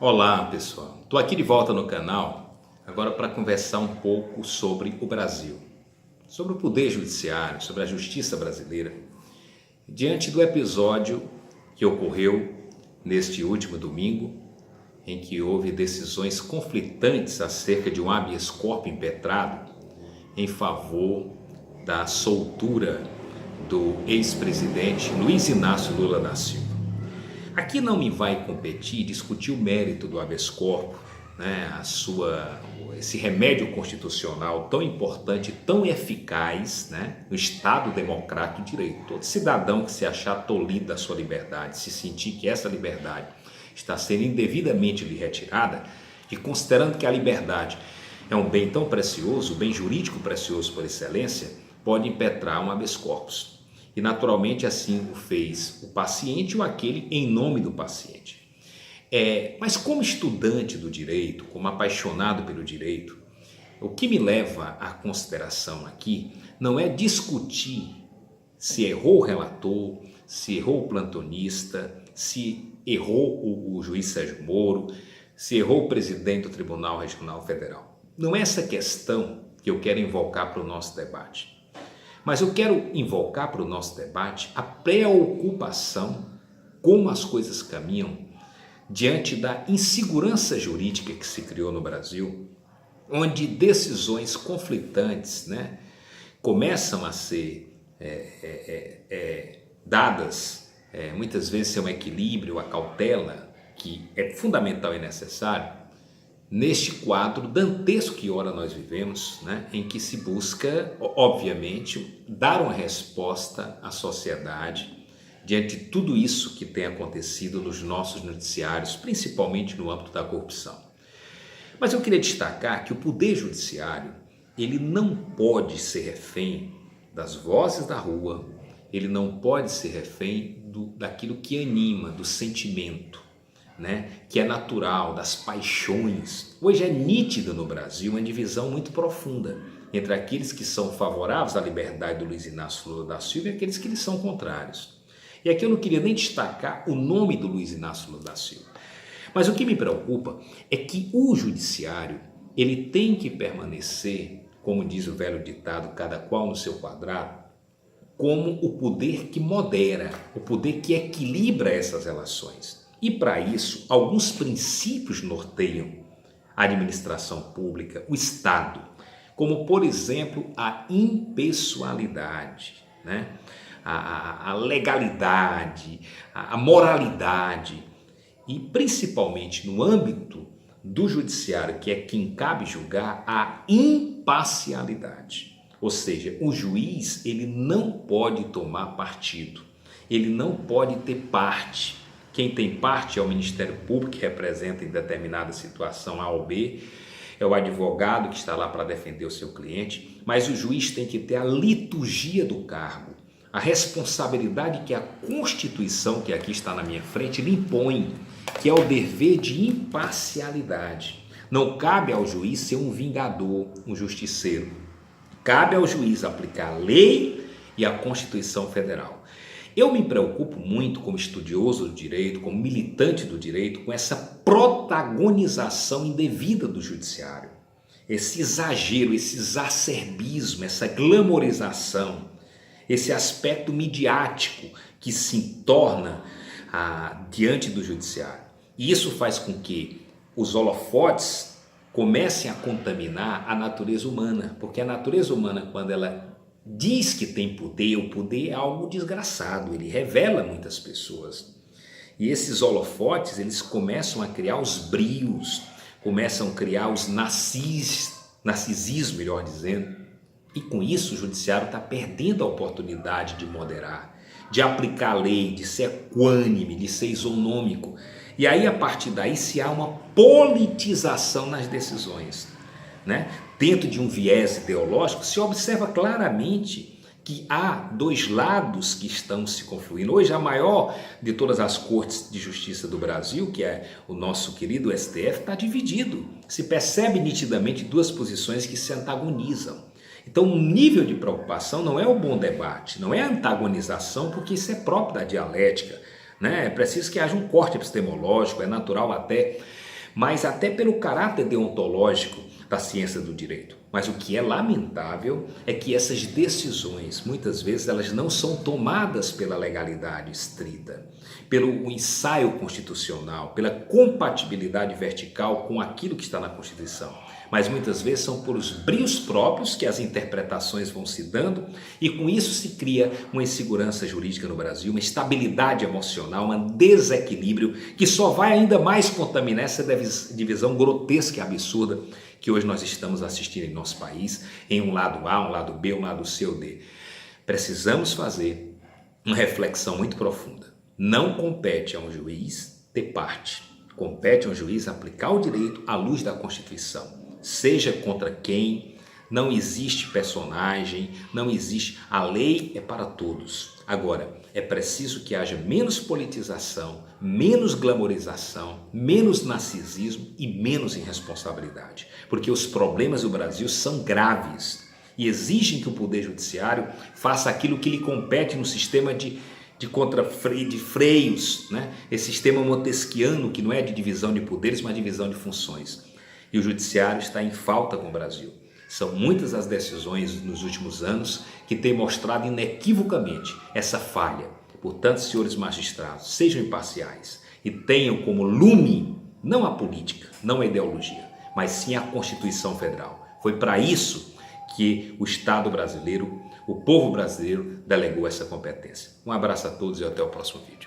Olá pessoal, estou aqui de volta no canal agora para conversar um pouco sobre o Brasil, sobre o Poder Judiciário, sobre a Justiça brasileira, diante do episódio que ocorreu neste último domingo, em que houve decisões conflitantes acerca de um habeas corpus impetrado em favor da soltura do ex-presidente Luiz Inácio Lula da Silva. Aqui não me vai competir discutir o mérito do habeas corpus, né, esse remédio constitucional tão importante, tão eficaz, né, no Estado democrático de direito. Todo cidadão que se achar tolhido da sua liberdade, se sentir que essa liberdade está sendo indevidamente lhe retirada, e considerando que a liberdade é um bem tão precioso, um bem jurídico precioso por excelência, pode impetrar um habeas corpus. E naturalmente assim o fez o paciente ou aquele em nome do paciente. Mas como estudante do direito, como apaixonado pelo direito, o que me leva à consideração aqui não é discutir se errou o relator, se errou o plantonista, se errou o juiz Sérgio Moro, se errou o presidente do Tribunal Regional Federal. Não é essa questão que eu quero invocar para o nosso debate. Mas eu quero invocar para o nosso debate a preocupação como as coisas caminham diante da insegurança jurídica que se criou no Brasil, onde decisões conflitantes, né, começam a ser dadas, muitas vezes sem um equilíbrio, a cautela, que é fundamental e necessário, neste quadro dantesco que ora nós vivemos, né, em que se busca, obviamente, dar uma resposta à sociedade diante de tudo isso que tem acontecido nos nossos noticiários, principalmente no âmbito da corrupção. Mas eu queria destacar que o Poder Judiciário, ele não pode ser refém das vozes da rua, ele não pode ser refém daquilo que anima, do sentimento, né, que é natural, das paixões. Hoje é nítida no Brasil uma divisão muito profunda entre aqueles que são favoráveis à liberdade do Luiz Inácio Lula da Silva e aqueles que lhe são contrários. E aqui eu não queria nem destacar o nome do Luiz Inácio Lula da Silva. Mas o que me preocupa é que o judiciário, ele tem que permanecer, como diz o velho ditado, cada qual no seu quadrado, como o poder que modera, o poder que equilibra essas relações. E para isso, alguns princípios norteiam a administração pública, o Estado, como por exemplo a impessoalidade, né? a legalidade, a moralidade e principalmente no âmbito do judiciário, que é quem cabe julgar, a imparcialidade. Ou seja, o juiz ele não pode tomar partido, ele não pode ter parte. Quem tem parte é o Ministério Público, que representa em determinada situação A ou B, é o advogado que está lá para defender o seu cliente, mas o juiz tem que ter a liturgia do cargo, a responsabilidade que a Constituição, que aqui está na minha frente, lhe impõe, que é o dever de imparcialidade. Não cabe ao juiz ser um vingador, um justiceiro. Cabe ao juiz aplicar a lei e a Constituição Federal. Eu me preocupo muito como estudioso do direito, como militante do direito, com essa protagonização indevida do judiciário. Esse exagero, esse exacerbismo, essa glamorização, esse aspecto midiático que se torna diante do judiciário. E isso faz com que os holofotes comecem a contaminar a natureza humana, porque a natureza humana, quando ela diz que tem poder, o poder é algo desgraçado, ele revela muitas pessoas. E esses holofotes, eles começam a criar os brios, começam a criar os narcisismo, melhor dizendo. E com isso o judiciário está perdendo a oportunidade de moderar, de aplicar a lei, de ser equânime, de ser isonômico. E aí a partir daí se há uma politização nas decisões, né? Dentro de um viés ideológico se observa claramente que há dois lados que estão se confluindo. Hoje a maior de todas as cortes de justiça do Brasil, que é o nosso querido STF, está dividido. Se percebe nitidamente duas posições que se antagonizam. Então o nível de preocupação não é o bom debate, não é a antagonização, porque isso é próprio da dialética, né? É preciso que haja um corte epistemológico, é natural até mas até pelo caráter deontológico da ciência do direito. Mas o que é lamentável é que essas decisões, muitas vezes, elas não são tomadas pela legalidade estrita, pelo ensaio constitucional, pela compatibilidade vertical com aquilo que está na Constituição. Mas muitas vezes são por os brios próprios que as interpretações vão se dando e com isso se cria uma insegurança jurídica no Brasil, uma instabilidade emocional, um desequilíbrio que só vai ainda mais contaminar essa divisão grotesca e absurda que hoje nós estamos assistindo em nosso país, em um lado A, um lado B, um lado C ou D. Precisamos fazer uma reflexão muito profunda. Não compete a um juiz ter parte, compete a um juiz aplicar o direito à luz da Constituição. Seja contra quem, não existe personagem, não existe, a lei é para todos. Agora, é preciso que haja menos politização, menos glamorização, menos narcisismo e menos irresponsabilidade, porque os problemas do Brasil são graves e exigem que o Poder Judiciário faça aquilo que lhe compete no sistema de freios, né? Esse sistema montesquiano que não é de divisão de poderes, mas de divisão de funções. E o Judiciário está em falta com o Brasil. São muitas as decisões nos últimos anos que têm mostrado inequivocamente essa falha. Portanto, senhores magistrados, sejam imparciais e tenham como lume não a política, não a ideologia, mas sim a Constituição Federal. Foi para isso que o Estado brasileiro, o povo brasileiro, delegou essa competência. Um abraço a todos e até o próximo vídeo.